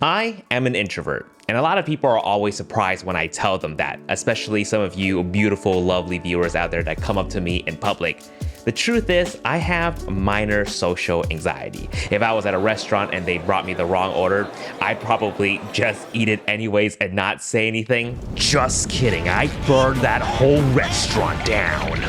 I am an introvert, and a lot of people are always surprised when I tell them that, especially some of you beautiful, lovely viewers out there that come up to me in public. The truth is, I have minor social anxiety. If I was at a restaurant and they brought me the wrong order, I'd probably just eat it anyways and not say anything. Just kidding, I'd burn that whole restaurant down.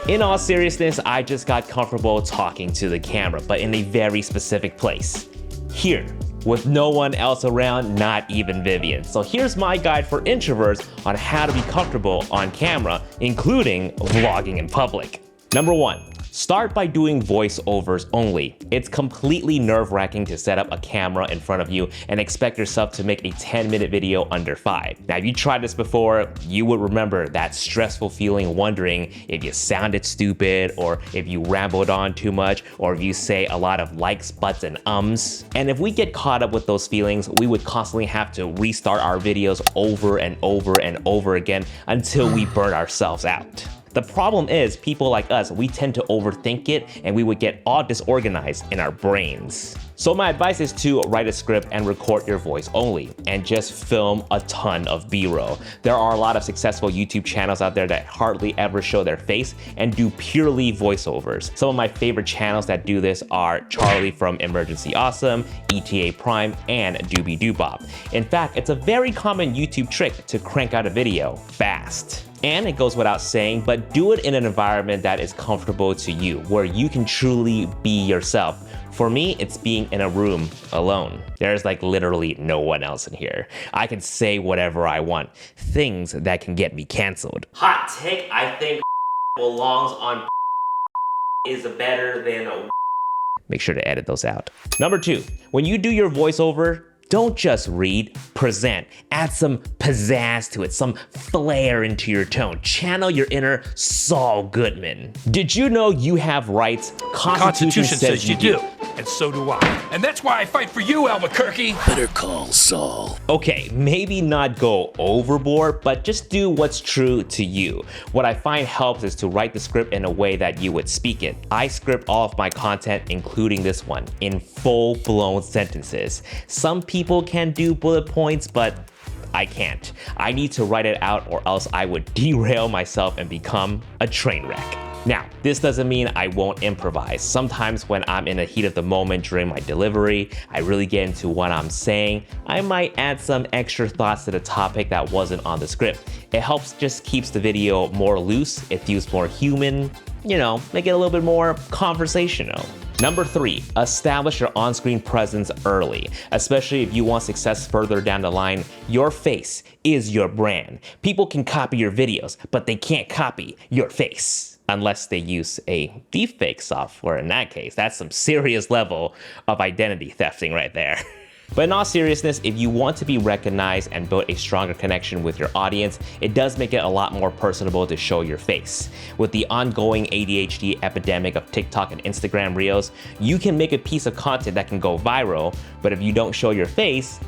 In all seriousness, I just got comfortable talking to the camera, but in a very specific place. Here, with no one else around, not even Vivian. So here's my guide for introverts on how to be comfortable on camera, including vlogging in public. Number 1. Start by doing voiceovers only. It's completely nerve-wracking to set up a camera in front of you and expect yourself to make a 10-minute video under 5. Now, if you tried this before, you would remember that stressful feeling wondering if you sounded stupid, or if you rambled on too much, or if you say a lot of likes, buts, and ums. And if we get caught up with those feelings, we would constantly have to restart our videos over and over and over again until we burn ourselves out. The problem is, people like us, we tend to overthink it and we would get all disorganized in our brains. So my advice is to write a script and record your voice only, and just film a ton of B-roll. There are a lot of successful YouTube channels out there that hardly ever show their face and do purely voiceovers. Some of my favorite channels that do this are Charlie from Emergency Awesome, ETA Prime, and Doobie Doobop. In fact, it's a very common YouTube trick to crank out a video fast. And it goes without saying, but do it in an environment that is comfortable to you, where you can truly be yourself. For me, it's being in a room alone. There's like literally no one else in here. I can say whatever I want, things that can get me canceled. Hot take, I think belongs on is better than a. Make sure to edit those out. Number 2, when you do your voiceover, don't just read, present. Add some pizzazz to it, some flair into your tone. Channel your inner Saul Goodman. Did you know you have rights? Constitution says you do. And so do I. And that's why I fight for you, Albuquerque. Better call Saul. Okay, maybe not go overboard, but just do what's true to you. What I find helps is to write the script in a way that you would speak it. I script all of my content, including this one, in full-blown sentences. Some people can do bullet points, but I can't. I need to write it out, or else I would derail myself and become a train wreck. Now, this doesn't mean I won't improvise. Sometimes when I'm in the heat of the moment during my delivery, I really get into what I'm saying, I might add some extra thoughts to the topic that wasn't on the script. It helps just keeps the video more loose, it feels more human, you know, make it a little bit more conversational. Number 3, establish your on-screen presence early. Especially if you want success further down the line, your face is your brand. People can copy your videos, but they can't copy your face. Unless they use a deepfake software. In that case, that's some serious level of identity thefting right there. But in all seriousness, if you want to be recognized and build a stronger connection with your audience, it does make it a lot more personable to show your face. With the ongoing ADHD epidemic of TikTok and Instagram Reels, you can make a piece of content that can go viral, but if you don't show your face,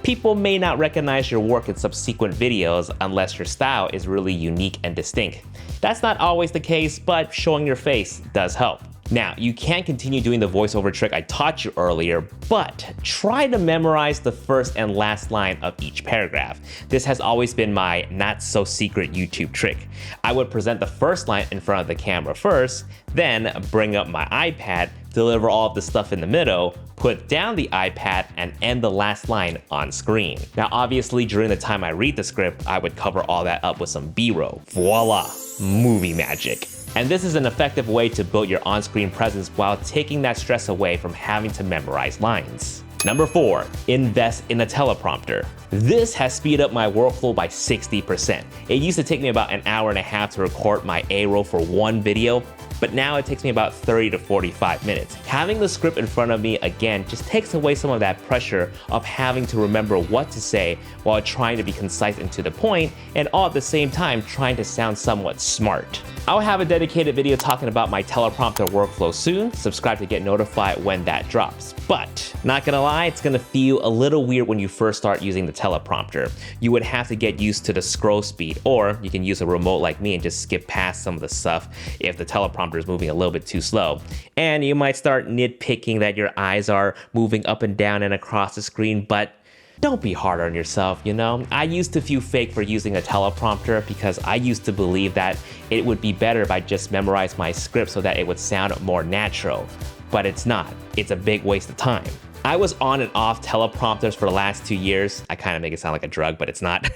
people may not recognize your work in subsequent videos unless your style is really unique and distinct. That's not always the case, but showing your face does help. Now, you can continue doing the voiceover trick I taught you earlier, but try to memorize the first and last line of each paragraph. This has always been my not-so-secret YouTube trick. I would present the first line in front of the camera first, then bring up my iPad, deliver all of the stuff in the middle, put down the iPad, and end the last line on screen. Now, obviously, during the time I read the script, I would cover all that up with some B-roll. Voila, movie magic. And this is an effective way to build your on-screen presence while taking that stress away from having to memorize lines. Number 4, invest in a teleprompter. This has speeded up my workflow by 60%. It used to take me about an hour and a half to record my A-roll for one video, but now it takes me about 30 to 45 minutes. Having the script in front of me again just takes away some of that pressure of having to remember what to say while trying to be concise and to the point, and all at the same time trying to sound somewhat smart. I'll have a dedicated video talking about my teleprompter workflow soon. Subscribe to get notified when that drops. But not gonna lie, it's gonna feel a little weird when you first start using the teleprompter. You would have to get used to the scroll speed, or you can use a remote like me and just skip past some of the stuff if the teleprompter teleprompter is moving a little bit too slow. And you might start nitpicking that your eyes are moving up and down and across the screen, but don't be hard on yourself, you know? I used to feel fake for using a teleprompter because I used to believe that it would be better if I just memorized my script so that it would sound more natural. But it's not. It's a big waste of time. I was on and off teleprompters for the last 2 years. I kind of make it sound like a drug, but it's not.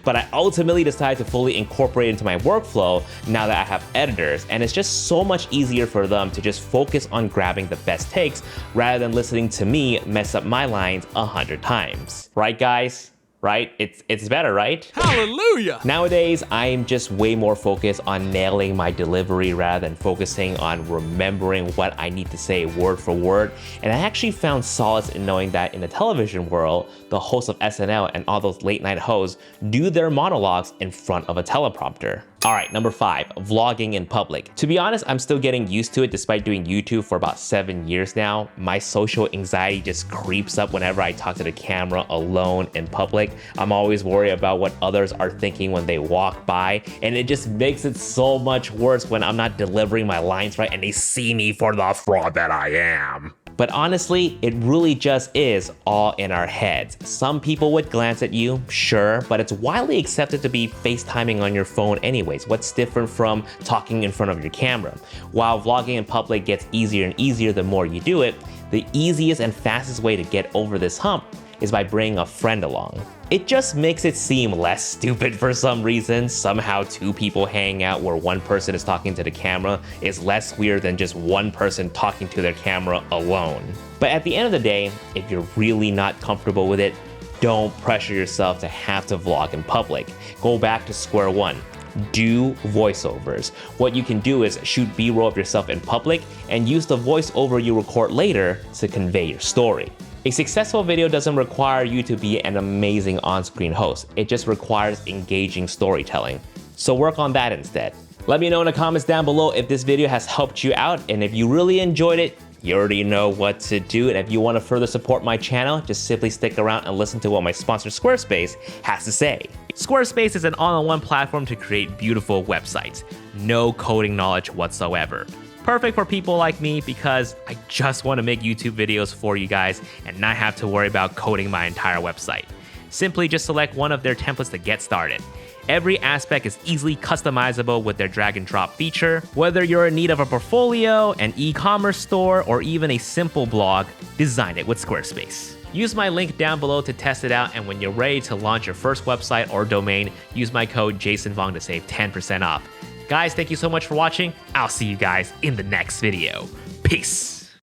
But I ultimately decided to fully incorporate it into my workflow now that I have editors, and it's just so much easier for them to just focus on grabbing the best takes rather than listening to me mess up my lines 100 times. Right, guys? Right? It's better, right? Hallelujah! Nowadays, I'm just way more focused on nailing my delivery rather than focusing on remembering what I need to say word for word. And I actually found solace in knowing that in the television world, the hosts of SNL and all those late night hosts do their monologues in front of a teleprompter. All right, number 5, vlogging in public. To be honest, I'm still getting used to it despite doing YouTube for about 7 years now. My social anxiety just creeps up whenever I talk to the camera alone in public. I'm always worried about what others are thinking when they walk by, and it just makes it so much worse when I'm not delivering my lines right and they see me for the fraud that I am. But honestly, it really just is all in our heads. Some people would glance at you, sure, but it's widely accepted to be FaceTiming on your phone anyways. What's different from talking in front of your camera? While vlogging in public gets easier and easier the more you do it, the easiest and fastest way to get over this hump is by bringing a friend along. It just makes it seem less stupid for some reason. Somehow 2 people hanging out where one person is talking to the camera is less weird than just one person talking to their camera alone. But at the end of the day, if you're really not comfortable with it, don't pressure yourself to have to vlog in public. Go back to square one. Do voiceovers. What you can do is shoot B-roll of yourself in public and use the voiceover you record later to convey your story. A successful video doesn't require you to be an amazing on-screen host. It just requires engaging storytelling. So work on that instead. Let me know in the comments down below if this video has helped you out, and if you really enjoyed it, you already know what to do. And if you want to further support my channel, just simply stick around and listen to what my sponsor Squarespace has to say. Squarespace is an all-in-one platform to create beautiful websites. No coding knowledge whatsoever. Perfect for people like me because I just want to make YouTube videos for you guys and not have to worry about coding my entire website. Simply just select one of their templates to get started. Every aspect is easily customizable with their drag and drop feature. Whether you're in need of a portfolio, an e-commerce store, or even a simple blog, design it with Squarespace. Use my link down below to test it out, and when you're ready to launch your first website or domain, use my code JASONVONG to save 10% off. Guys, thank you so much for watching. I'll see you guys in the next video. Peace.